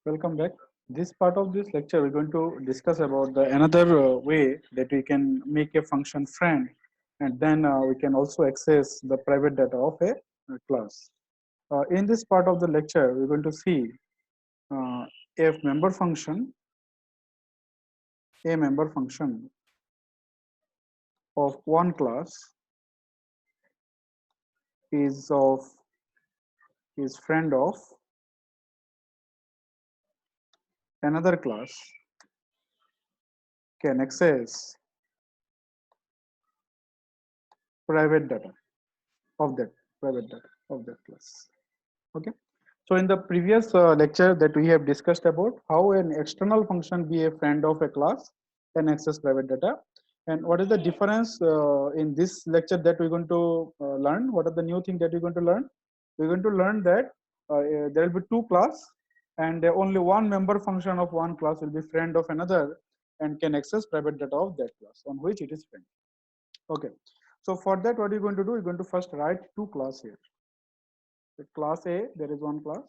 Welcome back. This part of this lecture, we're going to discuss about the another way that we can make a function friend, and then we can also access the private data of a class. In this part of the lecture, we're going to see uh, a member function, a member function of one class of is friend of another class can access private data of that private data of that class. Okay. So in the previous lecture that we have discussed about how an external function be a friend of a class can access private data, and what is the difference in this lecture that we're going to learn. What are the new things that we're going to learn? We're going to learn that there will be two class, and only one member function of one class will be friend of another and can access private data of that class on which it is friend. Okay. So for that, what you're going to do? You're going to first write two class here. The class A, there is one class,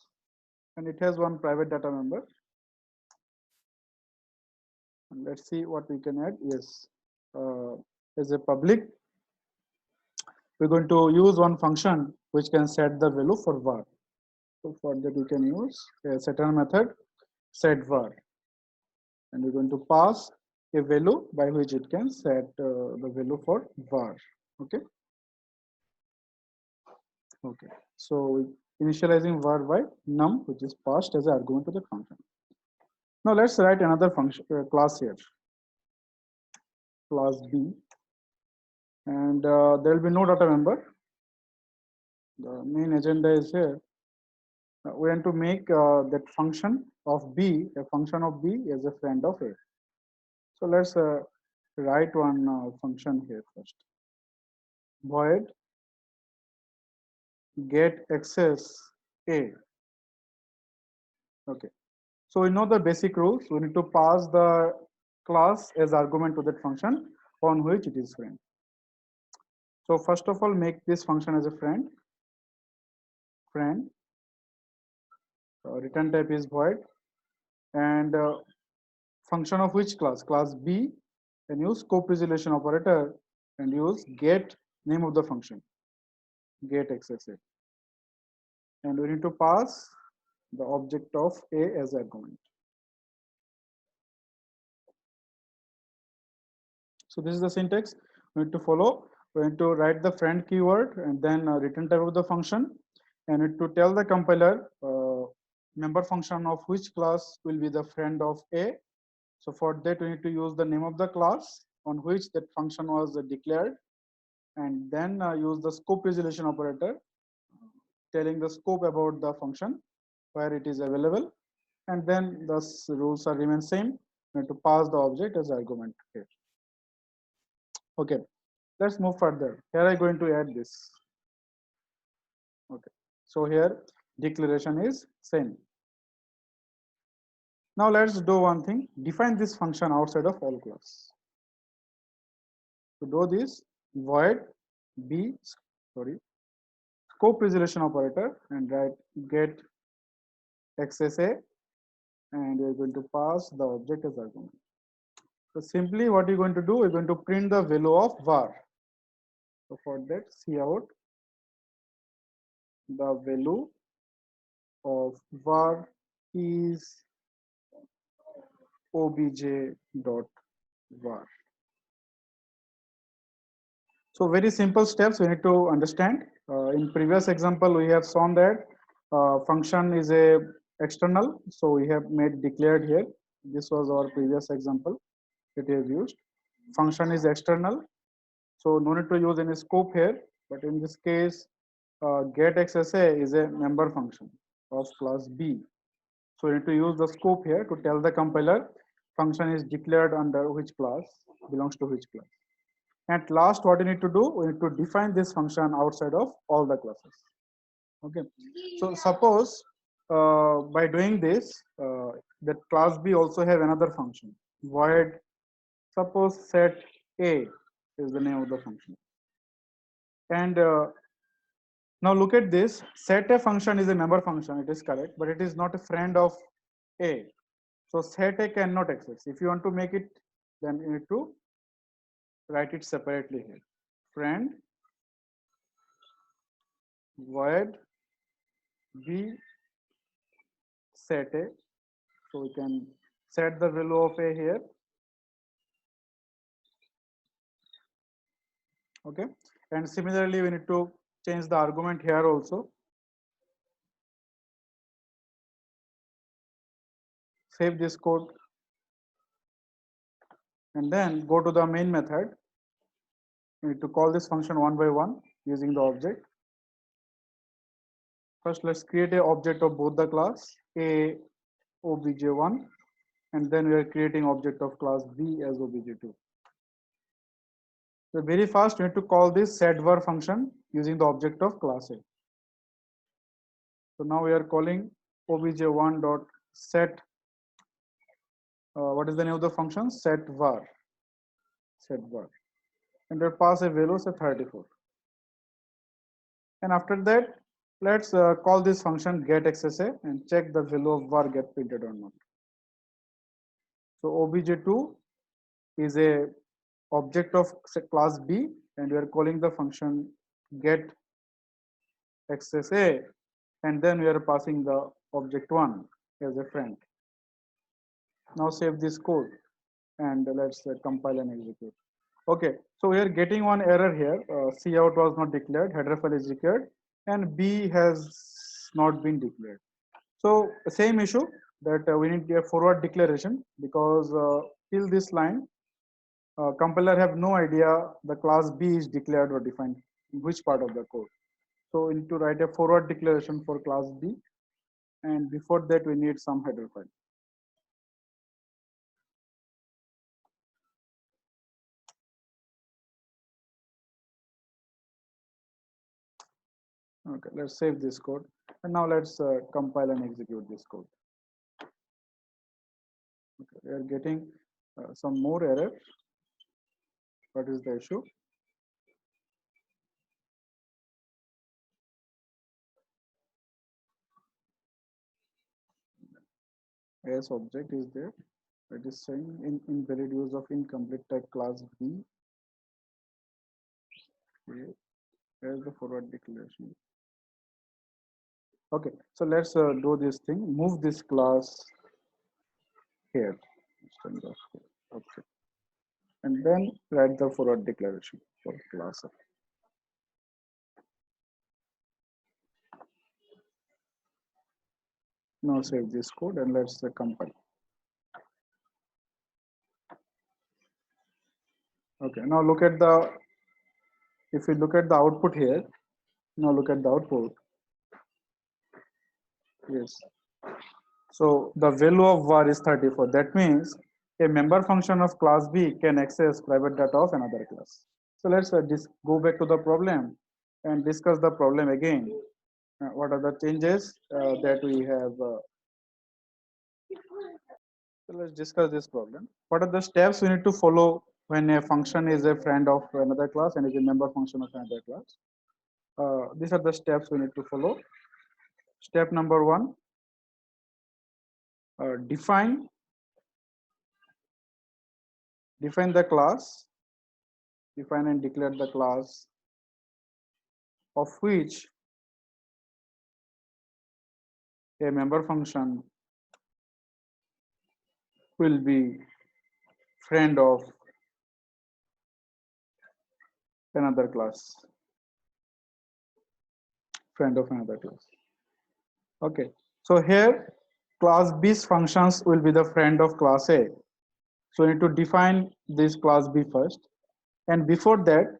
and it has one private data member. And let's see what we can add. Yes, as a public, we're going to use one function which can set the value for var. So for that, we can use a setter method set var, and we're going to pass a value by which it can set the value for var. Okay. Okay. So initializing var by num, which is passed as an argument to the function. Now let's write another function class here, class B, and there will be no data member. The main agenda is here. We want to make that function of B, a function of B as a friend of A. So let's write one function here first. Void get access A. Okay. So we know the basic rules. We need to pass the class as argument to that function on which it is friend. So first of all, make this function as a friend. Return type is void, and function of which class? Class B, and use scope resolution operator and use get name of the function, get access A. And we need to pass the object of A as argument. So this is the syntax we need to follow. We need to write the friend keyword and then return type of the function, and need to tell the compiler member function of which class will be the friend of A. So for that, we need to use the name of the class on which that function was declared, and then use the scope resolution operator, telling the scope about the function where it is available, and then the rules are remain same. We need to pass the object as argument here. Okay, let's move further. Here I'm going to add this. Okay, so here declaration is same. Now let's do one thing. Define this function outside of all class. To do this, void b scope resolution operator and write get access A, and we're going to pass the object as argument. So simply what you're going to do, we're going to print the value of var. So for that, cout the value of var is obj.var. So very simple steps we need to understand. In previous example, we have shown that function is a external. So we have made declared here. This was our previous example that we have used. Function is external. So no need to use any scope here. But in this case, get access A is a member function of class B. So we need to use the scope here to tell the compiler function is declared under which class, belongs to which class. And last, what you need to do, we need to define this function outside of all the classes. Okay. So suppose by doing this, that class B also have another function. Void, suppose set A is the name of the function. And now look at this. Set a function is a member function. It is correct, but it is not a friend of A. So set A cannot access. If you want to make it, then you need to write it separately here. Friend void B set A. So we can set the value of A here. Okay. And similarly, we need to change the argument here also. Save this code and then go to the main method. We need to call this function one by one using the object. First, let's create an object of both the class A obj1, and then we are creating object of class B as obj2. So very fast, we need to call this setVar function using the object of class A. So now we are calling obj1 dot set. What is the name of the function? SetVar. SetVar, and we pass a value say 34. And after that, let's call this function getAccessA and check the value of var get printed or not. So obj2 is a object of class B, and we are calling the function getAccessA, and then we are passing the object1 as a friend. Now save this code and let's compile and execute. Okay, so we are getting one error here. Cout was not declared, header file is declared, and B has not been declared. So same issue that we need a forward declaration, because till this line, compiler have no idea the class B is declared or defined in which part of the code. So we need to write a forward declaration for class B, and before that we need some header file. Okay, let's save this code, and now let's compile and execute this code. Okay, we are getting some more error. What is the issue? As object is there. It is saying invalid use of incomplete type class B. Okay, there's the forward declaration. Okay, so let's do this thing. Move this class here, okay, and then write the forward declaration for class. Now save this code and let's compile. Okay, now look at the, if we look at the output here, now look at the output. Yes. So the value of var is 34. That means a member function of class B can access private data of another class. So let's go back to the problem and discuss the problem again. What are the changes that we have? So let's discuss this problem. What are the steps we need to follow when a function is a friend of another class and is a member function of another class? These are the steps we need to follow. Step number 1, define the class, define and declare the class of which a member function will be friend of another class, friend of another class. Okay, so here class B's functions will be the friend of class A. So we need to define this class B first, and before that,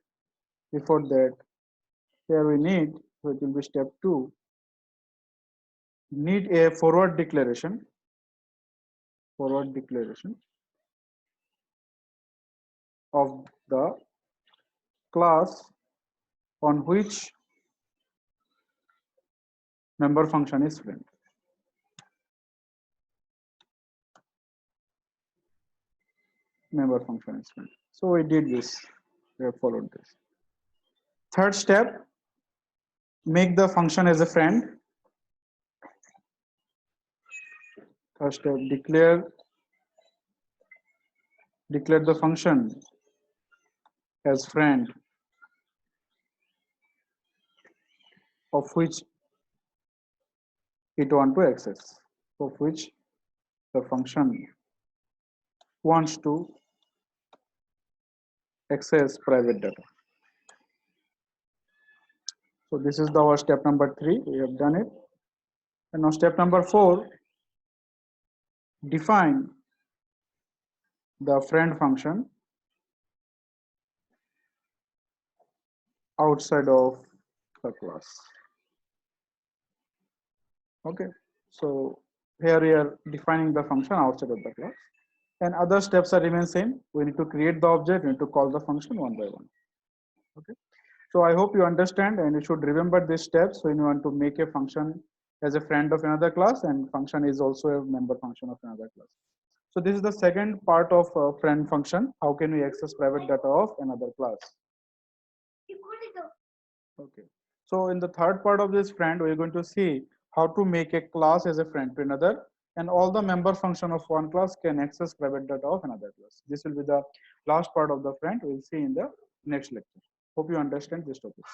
here we need, so it will be step 2, need a forward declaration of the class on which member function is friend. Member function is friend. So we did this, we have followed this. Third step, make the function as a friend. First step, declare the function as friend of which it want to access, of which the function wants to access private data. So this is our step number 3. We have done it. And now step number 4, define the friend function outside of the class. Okay, so here we are defining the function outside of the class, and other steps are remain same. We need to create the object, we need to call the function one by one. Okay, so I hope you understand, and you should remember these steps when you want to make a function as a friend of another class, and function is also a member function of another class. So this is the second part of friend function. How can we access private data of another class? Okay. So in the third part of this friend, we're going to see how to make a class as a friend to another, and all the member function of one class can access private data of another class. This will be the last part of the friend. We'll see in the next lecture. Hope you understand this topic.